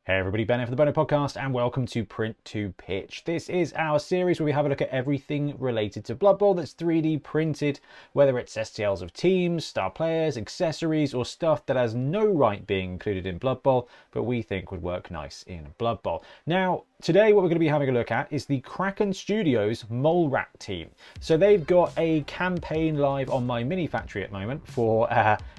Hey everybody, Ben for the Bonehead podcast and welcome to Print to Pitch. This is our series where we have a look at everything related to Blood Bowl that's 3D printed, whether it's STLs of teams, star players, accessories or stuff that has no right being included in Blood Bowl, but we think would work nice in Blood Bowl. Now, today what we're going to be having a look at is the Kraken Studios Mole Rat team. So they've got a campaign live on my mini factory at the moment for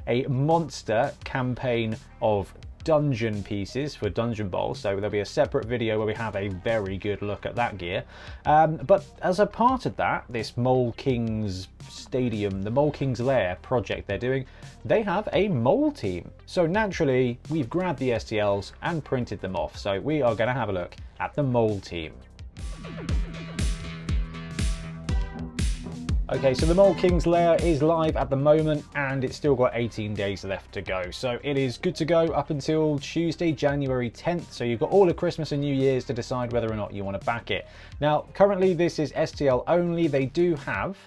a monster campaign of dungeon pieces for Dungeon Bowl, so there'll be a separate video where we have a very good look at that gear. But as a part of that, this Mole King's Stadium, the Mole King's Lair project they're doing, they have a mole team. So naturally, we've grabbed the STLs and printed them off. So we are going to have a look at the mole team. Okay, so the Mole King's Lair is live at the moment and it's still got 18 days left to go. So it is good to go up until Tuesday, January 10th. So you've got all of Christmas and New Year's to decide whether or not you want to back it. Now, currently this is STL only. They do have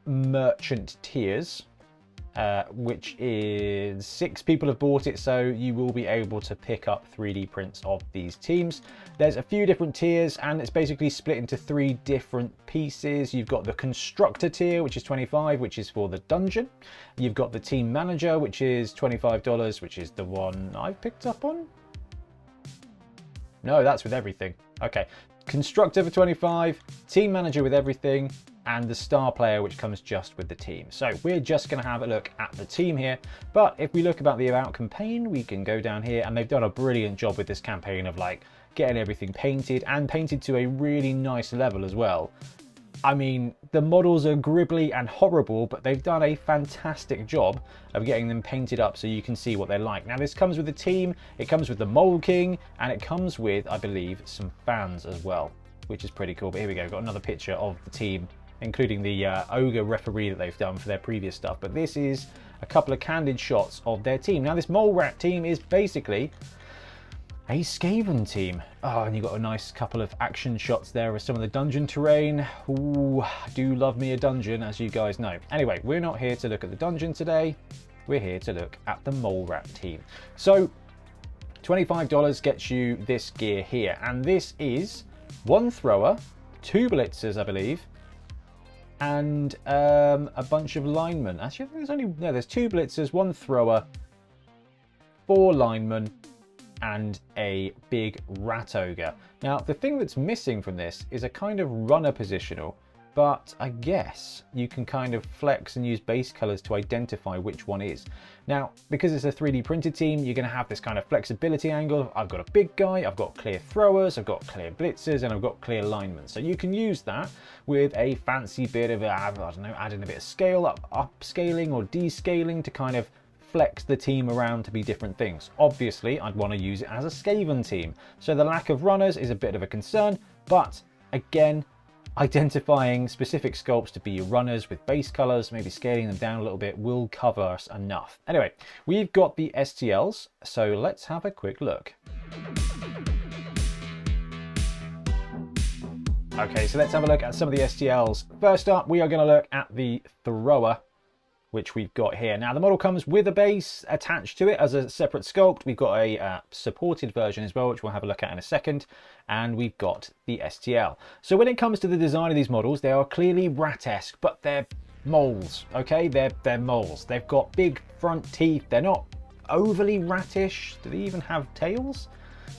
merchant tiers, which is 6 people have bought it, so you will be able to pick up 3D prints of these teams. There's a few different tiers and it's basically split into 3 different pieces. You've got the constructor tier, which is $25, which is for the dungeon. You've got the team manager, which is $25, which is the one I've picked up on. No, that's with everything. Okay, constructor for $25, team manager with everything, and the star player, which comes just with the team. So we're just going to have a look at the team here. But if we look about the About campaign, we can go down here and they've done a brilliant job with this campaign of like getting everything painted and painted to a really nice level as well. I mean, the models are gribbly and horrible, but they've done a fantastic job of getting them painted up so you can see what they're like. Now, this comes with the team, it comes with the Mole King, and it comes with, I believe, some fans as well, which is pretty cool. But here we go, got another picture of the team, including the ogre referee that they've done for their previous stuff. But this is a couple of candid shots of their team. Now, this Mole Rat team is basically a Skaven team. Oh, and you've got a nice couple of action shots there of some of the dungeon terrain. Ooh, I do love me a dungeon, as you guys know. Anyway, we're not here to look at the dungeon today. We're here to look at the Mole Rat team. So, $25 gets you this gear here. And this is 1 thrower, 2 blitzers, I believe, and a bunch of linemen. Actually, I think there's only, no, there's 2 blitzers, 1 thrower, 4 linemen, and a big rat ogre. Now, the thing that's missing from this is a kind of runner positional, but I guess you can kind of flex and use base colors to identify which one is. Now, because it's a 3D printed team, you're going to have this kind of flexibility angle. I've got a big guy, I've got clear throwers, I've got clear blitzers, and I've got clear linemen. So you can use that with a fancy bit of, I don't know, adding a bit of scale, upscaling or descaling to kind of flex the team around to be different things. Obviously, I'd want to use it as a Skaven team. So the lack of runners is a bit of a concern, but again, identifying specific sculpts to be your runners with base colors, maybe scaling them down a little bit, will cover us enough. Anyway, we've got the STLs, so let's have a quick look. Okay, so let's have a look at some of the STLs. First up, we are going to look at the thrower, which we've got here. Now, the model comes with a base attached to it as a separate sculpt. We've got a supported version as well, which we'll have a look at in a second. And we've got the STL. So when it comes to the design of these models, they are clearly rat-esque, but they're moles, okay? They're moles. They've got big front teeth. They're not overly ratish. Do they even have tails?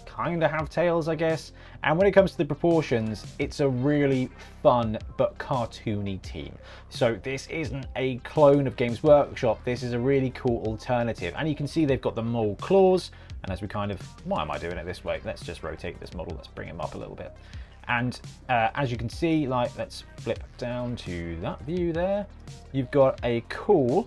Kind of have tails, I guess. And when it comes to the proportions, it's a really fun but cartoony team. So this isn't a clone of Games Workshop. This is a really cool alternative. And you can see they've got the mole claws. And as we kind of, why am I doing it this way? Let's just rotate this model. Let's bring him up a little bit. And as you can see, like, let's flip down to that view there. You've got a cool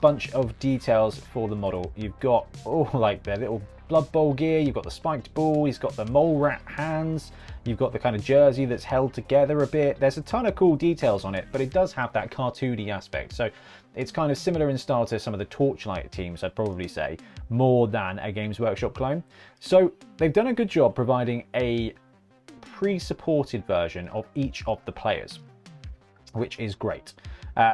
bunch of details for the model. You've got, oh, like their little Blood Bowl gear, you've got the spiked ball, he's got the mole rat hands, you've got the kind of jersey that's held together a bit. There's a ton of cool details on it, but it does have that cartoony aspect. So it's kind of similar in style to some of the Torchlight teams, I'd probably say, more than a Games Workshop clone. So they've done a good job providing a pre-supported version of each of the players, which is great.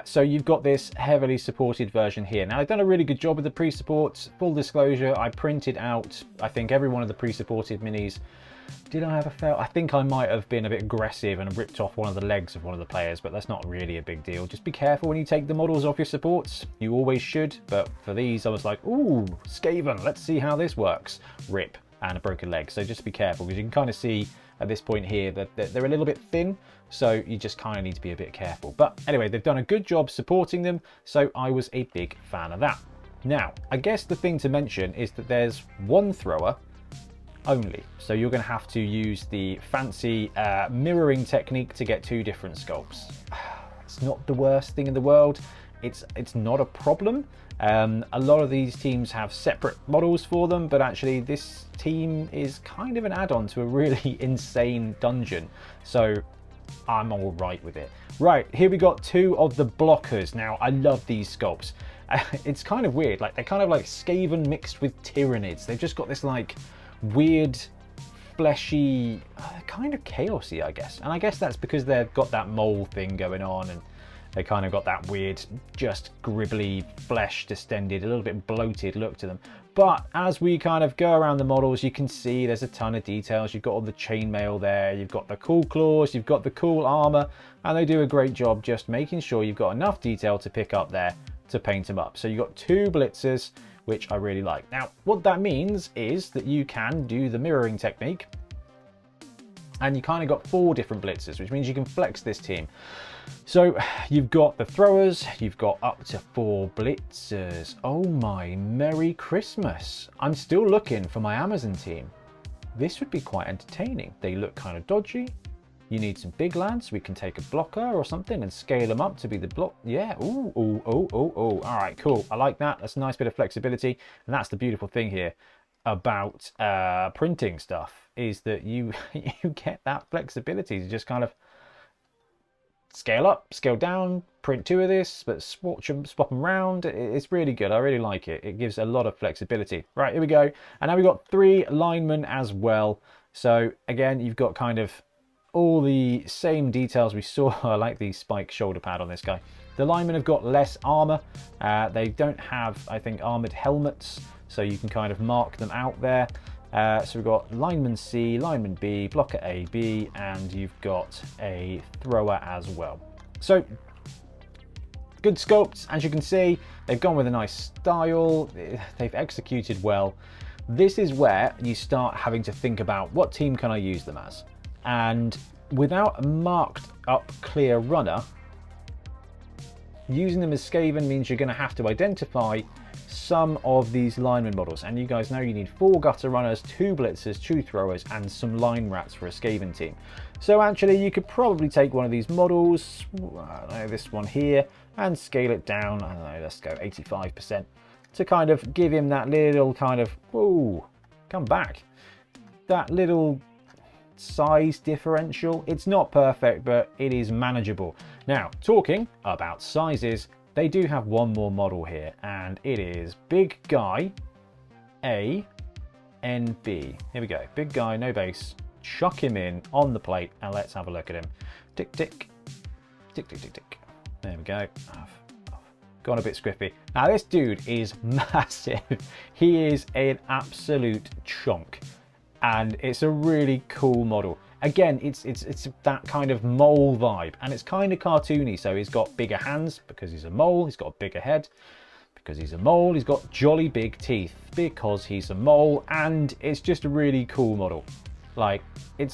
So you've got this heavily supported version here. Now, I've done a really good job with the pre-supports. Full disclosure, I printed out, I think, every one of the pre-supported minis. Did I have a fail? I think I might have been a bit aggressive and ripped off one of the legs of one of the players, but that's not really a big deal. Just be careful when you take the models off your supports. You always should, but for these, I was like, ooh, Skaven, let's see how this works. Rip, and a broken leg. So just be careful, because you can kind of see at this point here that they're a little bit thin, so you just kind of need to be a bit careful. But anyway, they've done a good job supporting them, so I was a big fan of that. Now, I guess the thing to mention is that there's one thrower only. So you're going to have to use the fancy mirroring technique to get two different sculpts. It's not the worst thing in the world. It's not a problem. A lot of these teams have separate models for them, but actually this team is kind of an add-on to a really insane dungeon. So I'm all right with it. Right, here we got two of the blockers. Now, I love these sculpts. It's kind of weird. Like, they're kind of like Skaven mixed with Tyranids. They've just got this like weird, fleshy, kind of chaosy, I guess. And I guess that's because they've got that mole thing going on, and they kind of got that weird, just gribbly, flesh distended, a little bit bloated look to them. But as we kind of go around the models, you can see there's a ton of details. You've got all the chainmail there, you've got the cool claws, you've got the cool armor, and they do a great job just making sure you've got enough detail to pick up there to paint them up. So you've got two blitzers, which I really like. Now, what that means is that you can do the mirroring technique, and you kind of got 4 different blitzers, which means you can flex this team. So you've got the throwers, you've got up to 4 blitzers. Oh my Merry Christmas. I'm still looking for my Amazon team. This would be quite entertaining. They look kind of dodgy. You need some big lads. We can take a blocker or something and scale them up to be the block. Yeah, ooh, ooh, ooh, ooh, ooh. All right, cool. I like that. That's a nice bit of flexibility. And that's the beautiful thing here about printing stuff, is that you get that flexibility to just kind of scale up, scale down, print 2 of this, but swap them around. It's really good. I really like it. It gives a lot of flexibility. Right, here we go. And now we've got 3 linemen as well. So again, you've got kind of all the same details we saw. I like the spike shoulder pad on this guy. The linemen have got less armor. They don't have, I think, armored helmets, so you can kind of mark them out there. So we've got lineman C, lineman B, blocker A, B, and you've got a thrower as well. So good sculpts, as you can see. They've gone with a nice style. They've executed well. This is where you start having to think about, what team can I use them as? And without a marked up clear runner, using them as Skaven means you're going to have to identify some of these lineman models. And you guys know you need 4 gutter runners, 2 blitzers, 2 throwers, and some line rats for a Skaven team. So actually you could probably take one of these models, I don't know, this one here, and scale it down, I don't know, let's go 85%, to kind of give him that little kind of, ooh, come back, that little size differential. It's not perfect, but it is manageable. Now, talking about sizes, they do have one more model here, and it is Big Guy A NB. Here we go. Big guy, no base. Chuck him in on the plate, and let's have a look at him. Tick, tick. Tick, tick, tick, tick. There we go. Gone a bit squiffy. Now, this dude is massive. He is an absolute chunk, and it's a really cool model. Again, it's that kind of mole vibe, and it's kind of cartoony. So he's got bigger hands because he's a mole. He's got a bigger head because he's a mole. He's got jolly big teeth because he's a mole, and it's just a really cool model. Like, it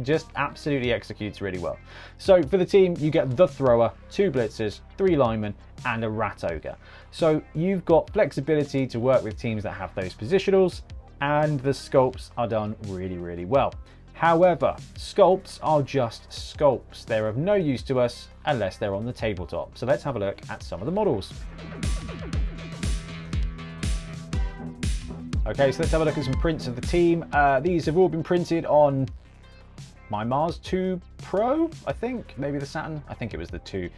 just absolutely executes really well. So for the team, you get the thrower, 2 blitzers, 3 linemen, and a rat ogre. So you've got flexibility to work with teams that have those positionals, and the sculpts are done really, really well. However, sculpts are just sculpts. They're of no use to us unless they're on the tabletop. So let's have a look at some of the models. Okay, so let's have a look at some prints of the team. These have all been printed on my Mars 2 Pro, I think. Maybe the Saturn. I think it was the 2.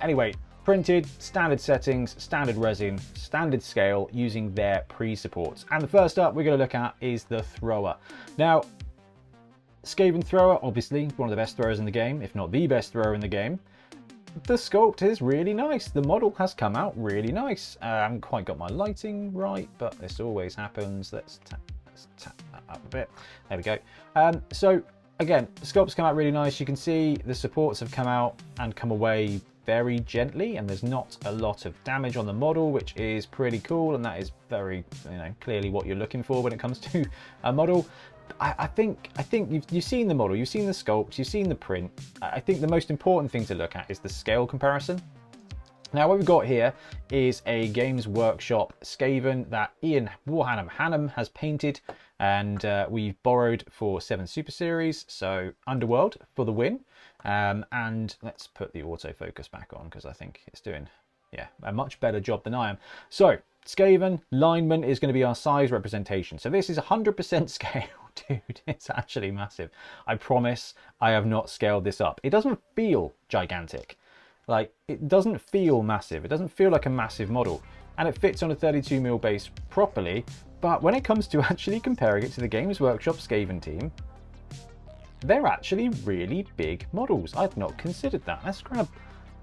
Anyway, printed, standard settings, standard resin, standard scale, using their pre-supports. And the first up we're going to look at is the thrower. Now, Skaven thrower, obviously one of the best throwers in the game, if not the best thrower in the game. the sculpt is really nice. The model has come out really nice. I haven't quite got my lighting right, but this always happens. Let's tap that up a bit. There we go. So again, the sculpt's come out really nice. You can see the supports have come out and come away very gently, and there's not a lot of damage on the model, which is pretty cool, and that is very, clearly what you're looking for when it comes to a model. I think you've seen the model, you've seen the sculpt, you've seen the print. I think the most important thing to look at is the scale comparison. Now what we've got here is a Games Workshop Skaven that Ian Warhammer has painted, and we've borrowed for 7 Super Series, so Underworld for the win. And let's put the autofocus back on because I think it's doing a much better job than I am. So Skaven lineman is going to be our size representation. So this is 100% scale. Dude, it's actually massive. I promise I have not scaled this up. It doesn't feel gigantic. Like, it doesn't feel massive. It doesn't feel like a massive model. And it fits on a 32mm base properly. But when it comes to actually comparing it to the Games Workshop Skaven team, they're actually really big models. I've not considered that. Let's grab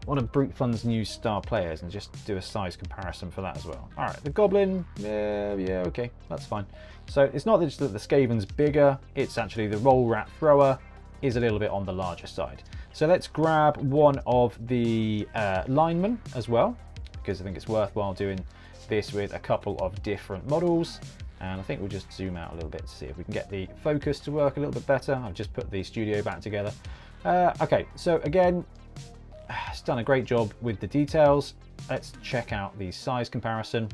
one of Brute Fun's new star players and just do a size comparison for that as well. All right, the Goblin, yeah, okay, that's fine. So it's not just that the Skaven's bigger, it's actually the Roll Rat Thrower is a little bit on the larger side. So let's grab one of the linemen as well, because I think it's worthwhile doing this with a couple of different models. And I think we'll just zoom out a little bit to see if we can get the focus to work a little bit better. I've just put the studio back together. Okay, so again, it's done a great job with the details. Let's check out the size comparison.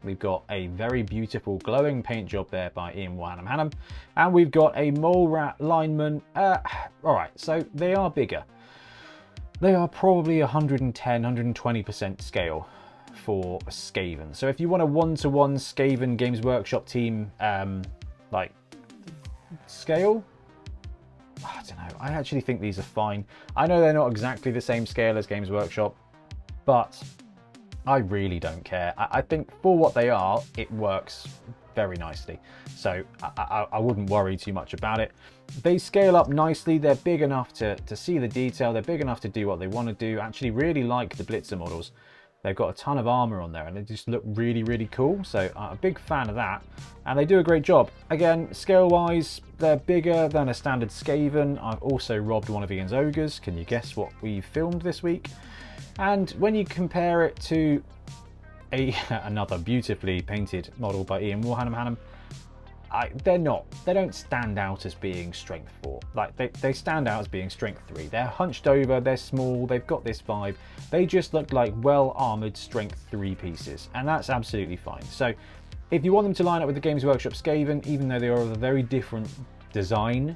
We've got a very beautiful glowing paint job there by Ian Warhammer, and we've got a mole rat lineman. All right, so they are bigger. They are probably 110, 120% scale for Skaven. So if you want a one-to-one Skaven Games Workshop team, like scale, I don't know. I actually think these are fine. I know they're not exactly the same scale as Games Workshop, but I really don't care. I think for what they are, it works very nicely. So I wouldn't worry too much about it. They scale up nicely. They're big enough to see the detail. They're big enough to do what they want to do. I actually really like the Blitzer models. They've got a ton of armor on there and they just look really, really cool. So I'm a big fan of that. And they do a great job. Again, scale-wise, they're bigger than a standard Skaven. I've also robbed one of Ian's ogres. Can you guess what we filmed this week? And when you compare it to another beautifully painted model by Ian Warhammer, they don't stand out as being strength 4. Like they stand out as being strength 3. They're hunched over, they're small, they've got this vibe. They just look like well-armored strength 3 pieces, and that's absolutely fine. So if you want them to line up with the Games Workshop Skaven, even though they are of a very different design,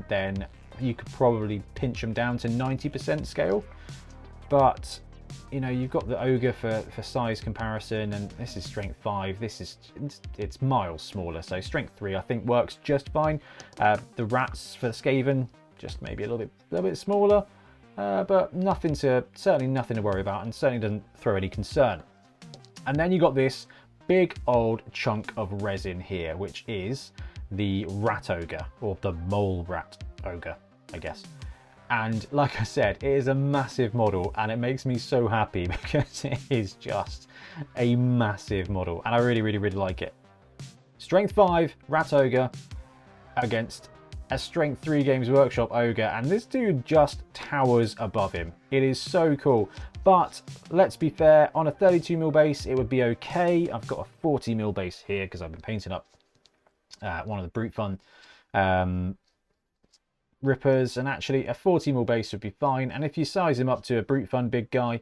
then you could probably pinch them down to 90% scale. But you know, you've got the ogre for size comparison, and this is strength 5. It's miles smaller, so strength 3 I think works just fine. The rats for Skaven, just maybe a little bit smaller, but certainly nothing to worry about, and certainly doesn't throw any concern. And then you got this big old chunk of resin here, which is the rat ogre, or the mole rat ogre, I guess. And like I said, it is a massive model, and it makes me so happy because it is just a massive model, and I really, really, really like it. Strength 5 Rat Ogre against a Strength 3 Games Workshop Ogre, and this dude just towers above him. It is so cool. But let's be fair, on a 32mm base, it would be okay. I've got a 40mm base here because I've been painting up one of the Brute Fun rippers, and actually a 40mm base would be fine. And if you size him up to a Brute Fun big guy,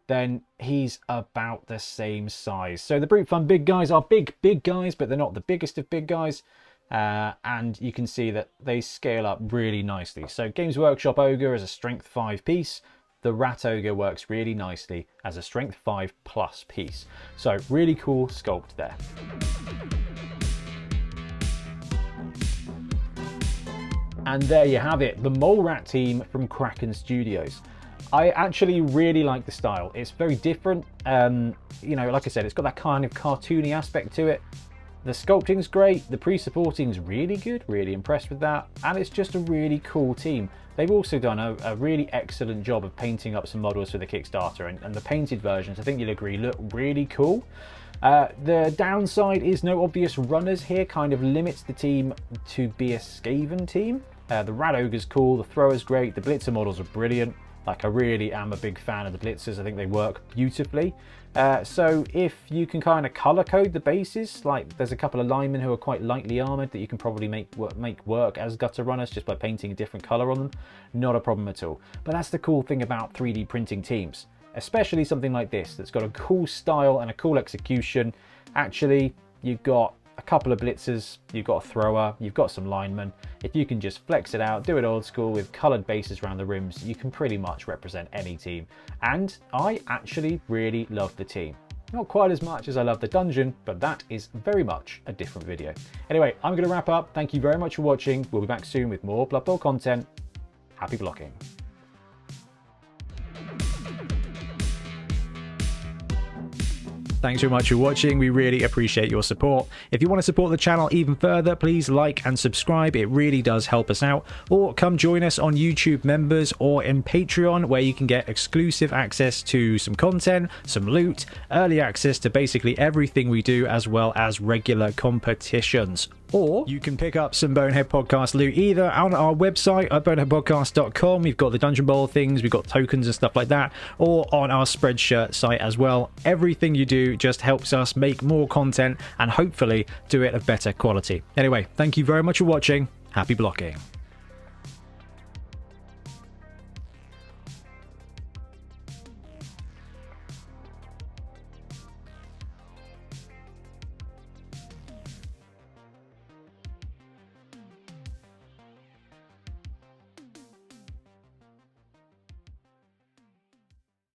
then he's about the same size. So the Brute Fun big guys are big guys, but they're not the biggest of big guys. And you can see that they scale up really nicely. So Games Workshop Ogre is a strength 5 piece. The Rat Ogre works really nicely as a strength 5 plus piece. So really cool sculpt there. And there you have it, the Mole Rat team from Kraken Studios. I actually really like the style. It's very different. You know, like I said, it's got that kind of cartoony aspect to it. The sculpting's great, the pre-supporting's really good, really impressed with that, and it's just a really cool team. They've also done a really excellent job of painting up some models for the Kickstarter, and the painted versions, I think you'll agree, look really cool. The downside is no obvious runners here, kind of limits the team to be a Skaven team. The Rat Ogre's cool, the Thrower's great, the Blitzer models are brilliant. Like, I really am a big fan of the Blitzers. I think they work beautifully. So if you can kind of color code the bases, like there's a couple of linemen who are quite lightly armored that you can probably make work as gutter runners just by painting a different color on them, not a problem at all. But that's the cool thing about 3D printing teams, especially something like this that's got a cool style and a cool execution. Actually, you've got a couple of blitzers, you've got a thrower, you've got some linemen. If you can just flex it out, do it old school with colored bases around the rims, you can pretty much represent any team. And I actually really love the team. Not quite as much as I love the dungeon, but that is very much a different video. Anyway, I'm going to wrap up. Thank you very much for watching. We'll be back soon with more Blood Bowl content. Happy blocking. Thanks very much for watching. We really appreciate your support. If you want to support the channel even further, please like and subscribe. It really does help us out. Or come join us on YouTube Members or in Patreon, where you can get exclusive access to some content, some loot, early access to basically everything we do, as well as regular competitions. Or you can pick up some Bonehead Podcast loot either on our website at boneheadpodcast.com. We've got the Dungeon Bowl things, we've got tokens and stuff like that, or on our Spreadshirt site as well. Everything you do just helps us make more content and hopefully do it of better quality. Anyway, thank you very much for watching. Happy blocking.